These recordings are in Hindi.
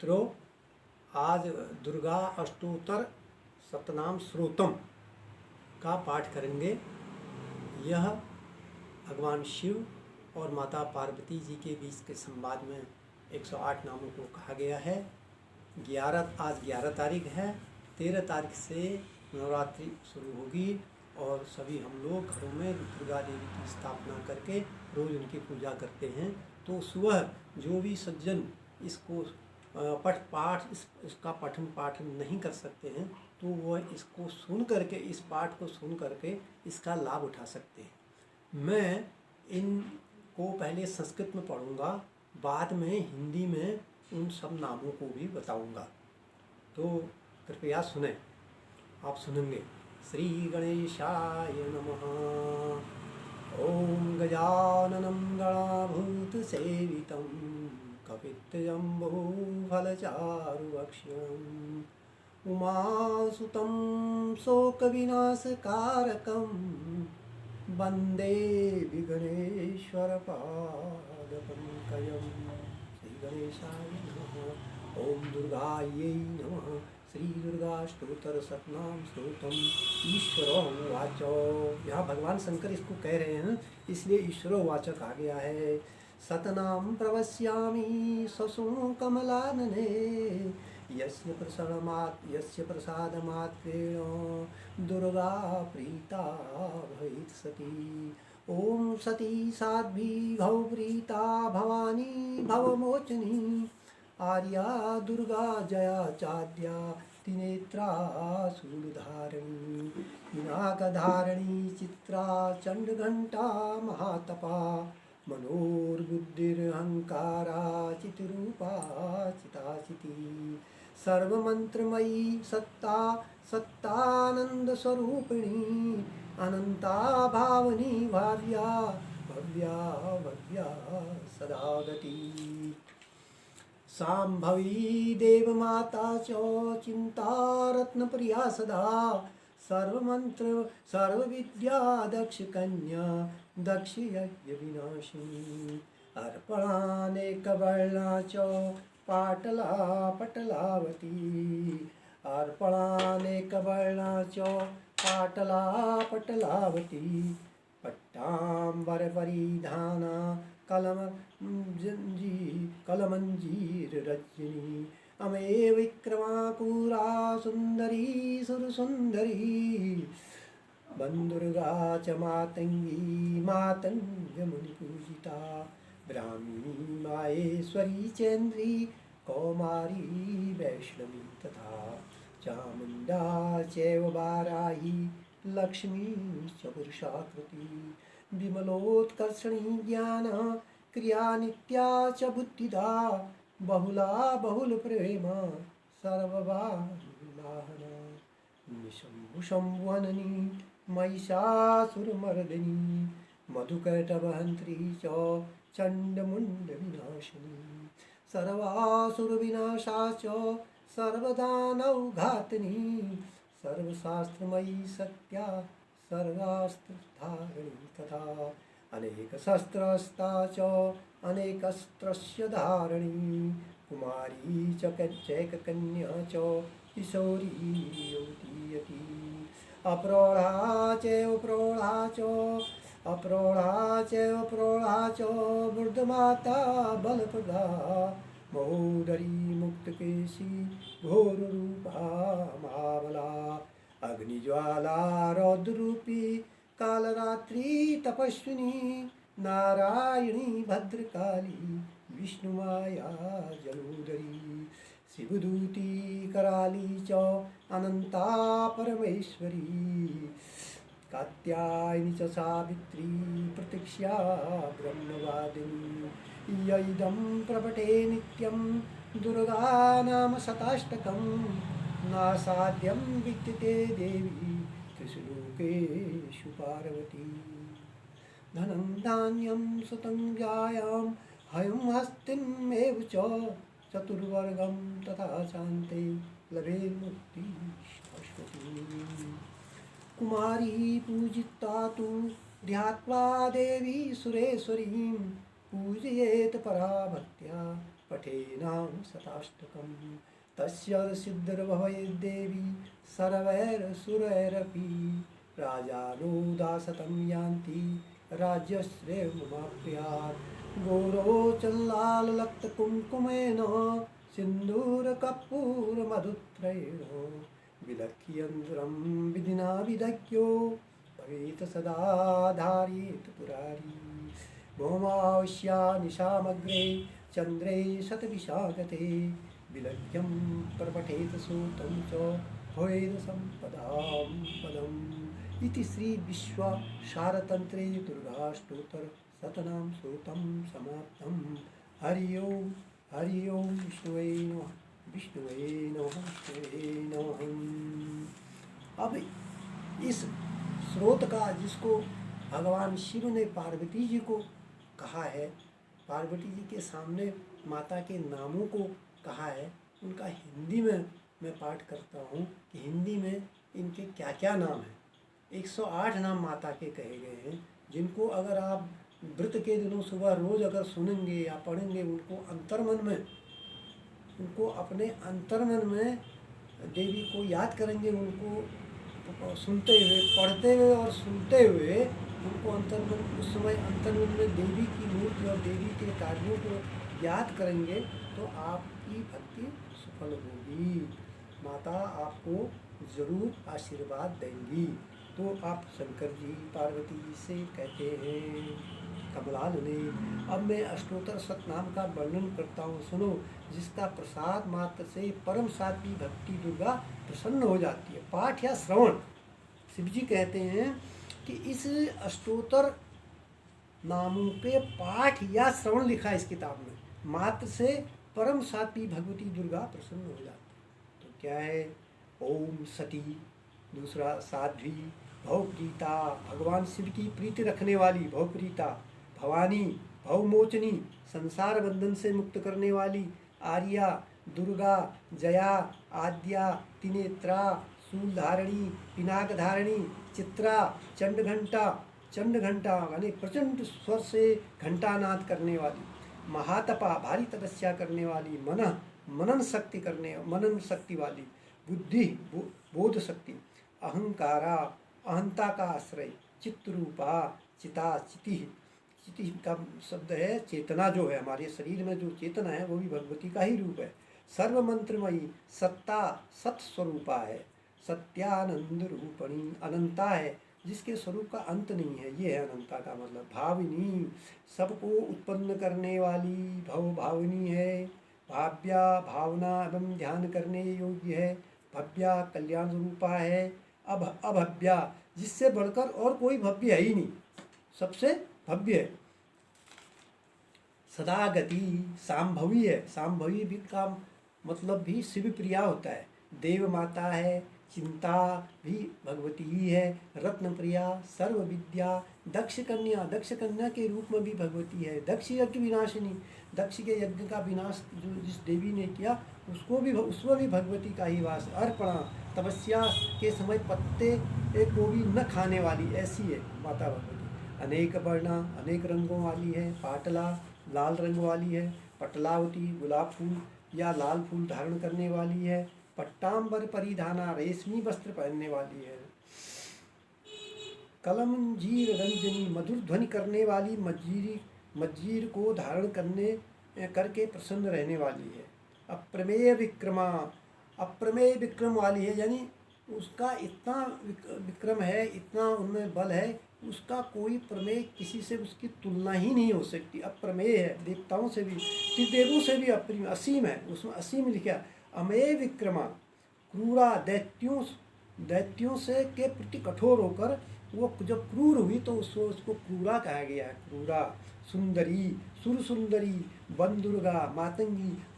मित्रों, आज दुर्गा अष्टोत्तर सतनाम श्रोतम का पाठ करेंगे। यह भगवान शिव और माता पार्वती जी के बीच के संवाद में 108 नामों को कहा गया है। आज 11 तारीख है। 13 तारीख से नवरात्रि शुरू होगी और सभी हम लोग घरों में दुर्गा देवी की स्थापना करके रोज़ उनकी पूजा करते हैं। तो सुबह जो भी सज्जन इसको इसका पठन पाठन नहीं कर सकते हैं तो वह इसको सुन करके, इस पाठ को सुन करके इसका लाभ उठा सकते हैं। मैं इनको पहले संस्कृत में पढ़ूंगा, बाद में हिंदी में उन सब नामों को भी बताऊंगा, तो कृपया सुनें। आप सुनेंगे। श्री गणेशाय नमः। ओम गजाननं गणाभूतसेवितं कपित्थजम्बोफलचारुभक्ष्यम् उमासुतं शोकविनाशकारकं वन्दे विघ्नेश्वरपादपङ्कजं। श्रीगणेशाय नमः। ओम दुर्गायै नमः। श्री दुर्गाष्टोत्तर सतनाम श्रोतम। ईश्वरो वाच। यहाँ भगवान शंकर इसको कह रहे हैं, इसलिए ईश्वरो वाचक आ गया है। सतनाम प्रवस्यामि ससुं कमलानने यस्य प्रसादमात्रेण दुर्गा प्रीता भवेत् सती। ओम सती साध्वी भव प्रीता भवानी भवमोचनी आर्या दुर्गा जया चाद्या त्रिनेत्रा शूलधारिणी पिनाकधारिणी चित्रा चंडघंटा महातपा मनोर्बुद्धिरहंकारा चितिरूपा चिताचिति। सर्वमंत्रमयी सत्ता सत्तानंद स्वरूपिणी अनंता भावनी भाव्या भव्या भव्या सदागति। सांभवी देवमाता च चिंता रत्नप्रिया सदा सर्वमंत्र सर्वविद्या दक्ष कन्या दक्ष यज्ञ विनाशिनी। अर्पणानेकवर्णा च पाटला पटलावती अर्पणानेकवर्णा च पाटला पटलावती। पट्टाम्बरपरिधाना कलमंजीररजनी अमे विक्रमाकुरा सुंदरी सुरसुंदरी। बंदुर्गा च मातंगी मातंगमुनिपूजिता ब्राह्मी माहेश्वरी चेन्द्री कौमारी वैष्णवी तथा चामुंडा चैव वाराही लक्ष्मी च पुरुषाकृति। विमलोत्कर्षणी ज्ञान क्रिया नित्या च बुद्धिदा बहुला बहुल प्रेम सर्ववाहना शंभुशंभुवननी महिषासुरमर्दिनी मधुकैटभहंत्री च चंडमुंडविनाशिनी। सर्वासुरविनाशा च सर्वदानवघातिनी सर्वशास्त्रमयी सत्या सर्वास्त्रधारिणी तथा अनेक शस्त्रस्ता च अनेकस्त्रस्य धारिणी। कुमारी च चैककन्या च किशोरी युवतीयती। अप्रोढ़ा चैव प्रौढ़ा च वृद्धमाता बलप्रदा महोदरी मुक्तकेशी घोररूपा महाबला। अग्निज्वाला रौद्ररूपी कालरात्रि तपस्विनी नारायणी भद्रकाली विष्णुमाया जलोदरी। शिवदूती कराली च अनंता परमेश्वरी। कात्यायनी च सावित्री प्रतीक्षा ब्रह्मवादिनी। यइदं प्रपटे नित्यं दुर्गा नाम शताष्टकं नासाद्यं विद्यते देवी त्रिषु लोकेषु पार्वती। धनं धान्यं सुतं जायां हयं हस्तिमेव च चतुर्वर्गं तथा शान्ते लभे मुक्ति शाश्वती। कुमारी पूजिता तु ध्यात्वा देवी सुरेश्वरीं पूजयेत परा भक्त्या पठेनां शताष्टकम् तस्य सिद्धिर्भवेद्देवी सर्वैरसुरैरपि राजानो दासतं यान्ति राज्यश्रेयमुमाप्नुयात् गौरोचल्लाललक्तकुङ्कुमेन सिन्दूरकर्पूरमधुत्रयेण विलक्ष्यन्द्रं विधिना विदग्यो भवेत् सदा धारयेत् पुरारी भौमावश्या निशामग्रे चन्द्रे शतविशाखते विलग्यं प्रपठेत सूतं च भवेद सम्पदां पदम् इति श्री विश्वाक्षरतन्त्रे दुर्गाष्टोत्तर शतनाम सूतं समाप्तं। हरि ओम विष्णुवे नमः विष्णुवे नमः विष्णुवे नमः। अब इस स्रोत का जिसको भगवान शिव ने पार्वती जी को कहा है, पार्वती जी के सामने माता के नामों को कहा है, उनका हिंदी में मैं पाठ करता हूँ कि हिंदी में इनके क्या क्या नाम हैं। 108 नाम माता के कहे गए हैं, जिनको अगर आप व्रत के दिनों सुबह रोज़ अगर सुनेंगे या पढ़ेंगे, उनको अपने अंतर्मन में देवी को याद करेंगे, उनको सुनते हुए, पढ़ते हुए और सुनते हुए उनको अंतर्मन, उस समय अंतर्मन में देवी की मूर्ति और देवी के कार्यों को याद करेंगे तो आपकी भक्ति सफल होगी। माता आपको ज़रूर आशीर्वाद देंगी। तो आप शंकर जी पार्वती जी से कहते हैं कमलाल ने। अब मैं अष्टोत्तर शतनाम का वर्णन करता हूँ, सुनो। जिसका प्रसाद मात्र से परम सात्विक भक्ति दुर्गा प्रसन्न हो जाती है। पाठ या श्रवण, शिव जी कहते हैं कि इस अष्टोत्तर नामों के पाठ या श्रवण लिखा है इस किताब में, मात्र से परम सात्विक भगवती दुर्गा प्रसन्न हो जाती है। तो क्या है? ओम सती, दूसरा साध्वी, भवप्रीता, भगवान शिव की प्रीति रखने वाली भवप्रीता, भवानी, भवमोचनी, संसार बंधन से मुक्त करने वाली, आर्या, दुर्गा, जया, आद्या, त्रिनेत्रा, शूलधारिणी, पिनाकधारिणी, चित्रा, चंड घंटा यानी प्रचंड स्वर से घंटानाद करने वाली, महातपा, भारी तपस्या करने वाली, मनन शक्ति वाली, बुद्धि, बोध शक्ति, अहंकारा, अहंता का आश्रय, चित्रूपा, चिता, चिति का शब्द है चेतना, जो है हमारे शरीर में जो चेतना है वो भी भगवती का ही रूप है। सर्वमंत्रमयी, सत्ता, सत्स्वरूपा है, सत्यानंद रूपणी, अनंता है, जिसके स्वरूप का अंत नहीं है, ये है अनंता का मतलब। भाविनी, सबको उत्पन्न करने वाली, भावनी है, भाव्या, भावना एवं ध्यान करने योग्य है, भव्या, कल्याण रूपा है, अभव्या, जिससे बढ़कर और कोई भव्य है ही नहीं, सबसे भव्य है, सदागति, सांभवी है, सांभवी भी का मतलब भी शिव प्रिया होता है, देव माता है, चिंता भी भगवती ही है, रत्न प्रिया, सर्व विद्या, दक्ष कन्या के रूप में भी भगवती है, दक्ष यज्ञ विनाशिनी, दक्ष के यज्ञ का विनाश जो जिस देवी ने किया उसमें भी भगवती का ही वास। अर्पणा, तपस्या के समय पत्ते को भी न खाने वाली, ऐसी है माता भगवती। अनेक वर्णा, अनेक रंगों वाली है, पाटला, लाल रंग वाली है, पटलावती, गुलाब फूल या लाल फूल धारण करने वाली है, पट्टांबर परिधाना, रेशमी वस्त्र पहनने वाली है, कलमंजीर रंजनी, मधुर ध्वनि करने वाली, मज्जीर को धारण करके प्रसन्न रहने वाली है, अप्रमेय विक्रमा, अप्रमेय विक्रम वाली है, यानी उसका इतना विक्रम है, इतना उनमें बल है, उसका कोई प्रमेय, किसी से उसकी तुलना ही नहीं हो सकती, अप्रमेय है, देवताओं से भी, त्रिदेवों से भी असीम है, उसमें असीम लिखा। अमेय विक्रमा, क्रूरा, दैत्यों से के प्रति कठोर होकर वो जब क्रूर हुई तो उसको क्रूरा कहा गया है, क्रूरा। सुंदरी, सुरसुंदरी, वनदुर्गा,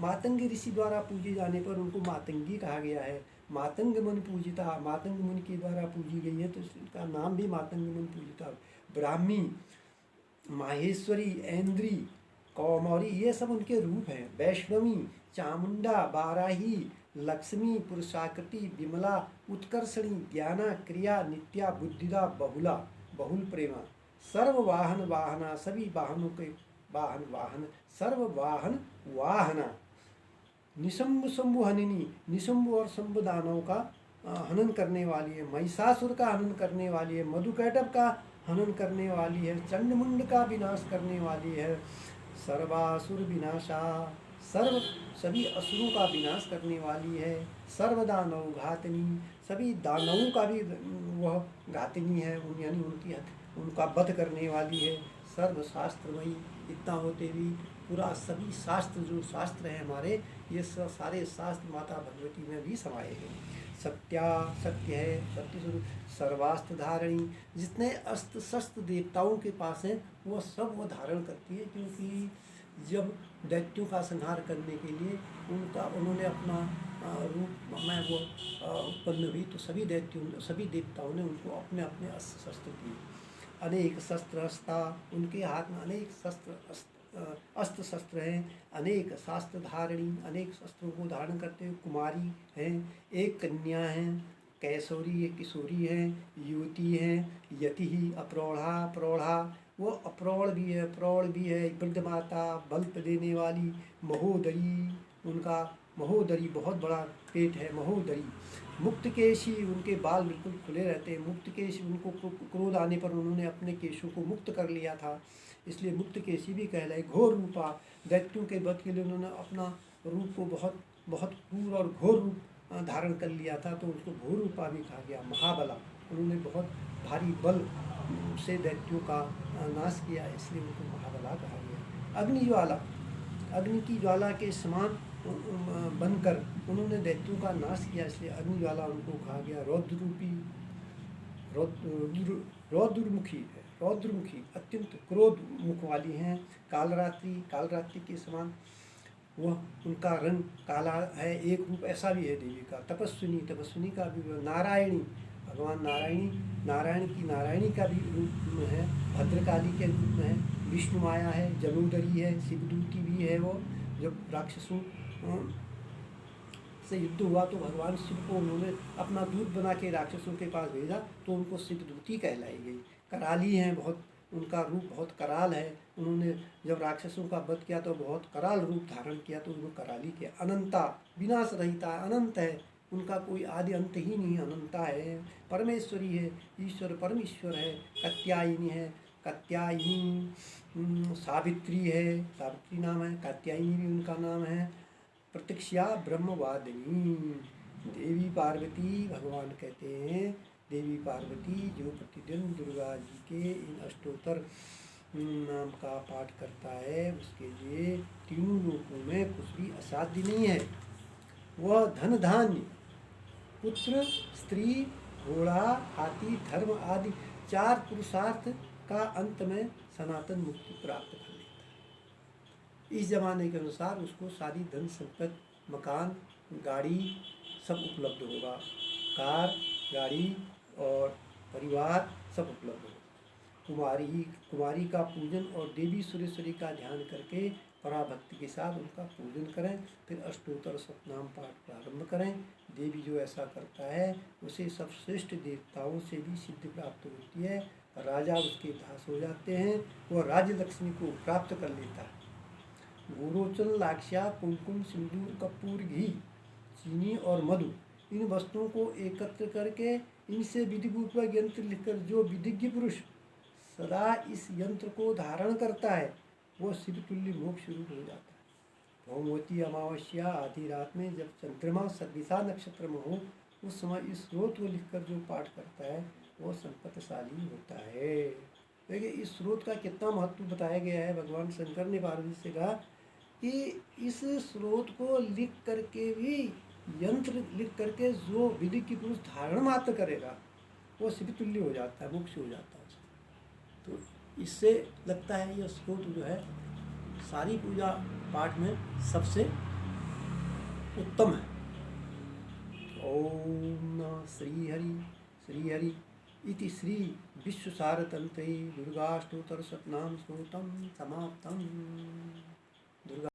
मातंगी ऋषि द्वारा पूजे जाने पर उनको मातंगी कहा गया है, मातंग मन पूजिता, मातंग मुनि के द्वारा पूजी गई है तो इसका नाम भी मातंग मन पूजिता। ब्राह्मी, माहेश्वरी, ऐन्द्री, कौमारी, ये सब उनके रूप हैं। वैष्णवी, चामुंडा, बाराही, लक्ष्मी, पुरुषाकृति, विमला, उत्कर्षणी, ज्ञाना, क्रिया, नित्या, बुद्धिदा, बहुल प्रेमा, सर्व वाहन वाहना, सभी वाहनों के वाहन, सर्व वाहन वाहना। निशंब शंभु हनिनी, निशंब और शंभ दानव का हनन करने वाली है, महिषासुर का हनन करने वाली है, मधुकैटभ का हनन करने वाली है, चंडमुंड का विनाश करने वाली है, सर्वासुर विनाशा, सर्व सभी असुरों का विनाश करने वाली है, सर्वदानव घातनी, सभी दानवों का भी वह घातनी है, यानी उनका वध करने वाली है, सर्वशास्त्रमयी। इतना होते भी पूरा सभी शास्त्र जो शास्त्र हैं हमारे, ये सारे शास्त्र माता भगवती में भी समाये हैं। सत्या सत्य है, सत्य स्वरूप, सर्वास्त्र धारणी, जितने अस्त्र शस्त्र देवताओं के पास हैं वो सब वो धारण करती है, क्योंकि जब दैत्यों का संहार करने के लिए उन्होंने अपना रूप में वो उत्पन्न हुई, तो सभी देवताओं ने उनको अपने अपने अस्त्र शस्त्र दिए। अनेक शस्त्र हस्ता, उनके हाथ में अनेक अस्त्र शस्त्र हैं, अनेक शास्त्र धारणी, अनेक शस्त्रों को धारण करते हुए कुमारी हैं, एक कन्या हैं, कैशोरी, एक किशोरी है, युवती है, यति ही, अप्रौढ़ा, प्रौढ़ा, वो अप्रौढ़ भी है, प्रौढ़ भी है, वृद्ध माता, बल्प देने वाली, महोदरी, उनका महोदरी बहुत बड़ा पेट है, महोदरी, मुक्तकेशी, उनके बाल बिल्कुल खुले रहते हैं, मुक्तकेशी, उनको क्रोध आने पर उन्होंने अपने केशों को मुक्त कर लिया था, इसलिए मुक्तकेशी भी कहलाए। घोर रूपा, दैत्यों के वध के लिए उन्होंने अपना रूप को बहुत बहुत क्रूर और घोर रूप धारण कर लिया था, तो उसको घोर रूपा भी कहा गया। महाबला, उन्होंने बहुत भारी बल से दैत्यों का नाश किया, इसलिए उनको महाबला कहा गया। अग्निज्वाला, अग्नि की ज्वाला के समान बनकर उन्होंने दैत्यों का नाश किया, इसलिए अग्निज्वाला उनको कहा गया। रौद्ररूपी, रौद्रमुखी है, रौद्रमुखी, अत्यंत क्रोध मुख वाली हैं। कालरात्रि, कालरात्रि के समान वह, उनका रंग काला है, एक रूप ऐसा भी है देवी का। तपस्विनी, तपस्विनी का भी। नारायणी, भगवान नारायणी का भी रूप में है, भद्रकाली के रूप में है। विष्णु माया है, जलोदरी है, शिवदूती भी है। वो जब राक्षसों से युद्ध हुआ तो भगवान शिव को उन्होंने अपना दूत बना के राक्षसों के पास भेजा, तो उनको शिवदूती कहलाई गई। कराली हैं बहुत, उनका रूप बहुत कराल है, उन्होंने जब राक्षसों का वध किया तो बहुत कराल रूप धारण किया, तो उनको कराली किया। अनंता, विनाश रहिता, अनंत है, उनका कोई आदि अंत ही नहीं, अनंता है। परमेश्वरी है, ईश्वर परमेश्वर है। कात्यायनी है, कात्यायनी, सावित्री है, सावित्री नाम है, कात्यायनी भी उनका नाम है। प्रत्यक्षा ब्रह्मवादिनी, देवी पार्वती भगवान कहते हैं, देवी पार्वती जो प्रतिदिन दुर्गा जी के इन अष्टोत्तर नाम का पाठ करता है, उसके लिए तीनों लोकों में कुछ भी असाध्य नहीं है। वह धन धान्य, पुत्र, स्त्री, घोड़ा, हाथी, धर्म आदि 4 पुरुषार्थ का अंत में सनातन मुक्ति प्राप्त कर लेता है। इस जमाने के अनुसार उसको सारी धन संपत्ति, मकान, गाड़ी सब उपलब्ध होगा, कार, गाड़ी और परिवार सब उपलब्ध होगा। कुमारी का पूजन और देवी सुरेश्वरी का ध्यान करके पराभक्ति के साथ उनका पूजन करें, फिर अष्टोत्तर सतनाम पाठ प्रारंभ करें। देवी जो ऐसा करता है उसे सब श्रेष्ठ देवताओं से भी सिद्धि प्राप्त होती है, राजा उसके दास हो जाते हैं, वह राज्य लक्ष्मी को प्राप्त कर लेता है। गोरोचन, लाक्षया, कुमकुम, सिंदूर, कपूर, घी, चीनी और मधु, इन वस्तुओं को एकत्र करके इनसे विधिपूर्वक यंत्र लिखकर जो विधिज्ञ पुरुष सदा इस यंत्र को धारण करता है वो शिवतुल्य मोक्ष रूप हो जाता है। भौमवती अमावस्या आधी रात में जब चंद्रमा सद्दिशा नक्षत्र में हो, उस समय इस स्रोत को लिखकर जो पाठ करता है वो संपत्तिशाली होता है। देखिए इस स्रोत का कितना महत्व बताया गया है। भगवान शंकर ने पार्वती से कहा कि इस स्रोत को लिख करके भी, यंत्र लिख करके जो विधि की पुरुष धारण मात्र करेगा वो शिवतुल्य हो जाता है, मोक्ष हो जाता है। तो इससे लगता है यह स्रोत जो है सारी पूजा पाठ में सबसे उत्तम है। ओम श्री हरि इति श्री विश्वसारतंत्रे दुर्गाष्टोत्तर शतनाम स्तोत्रम समाप्तम। दुर्गा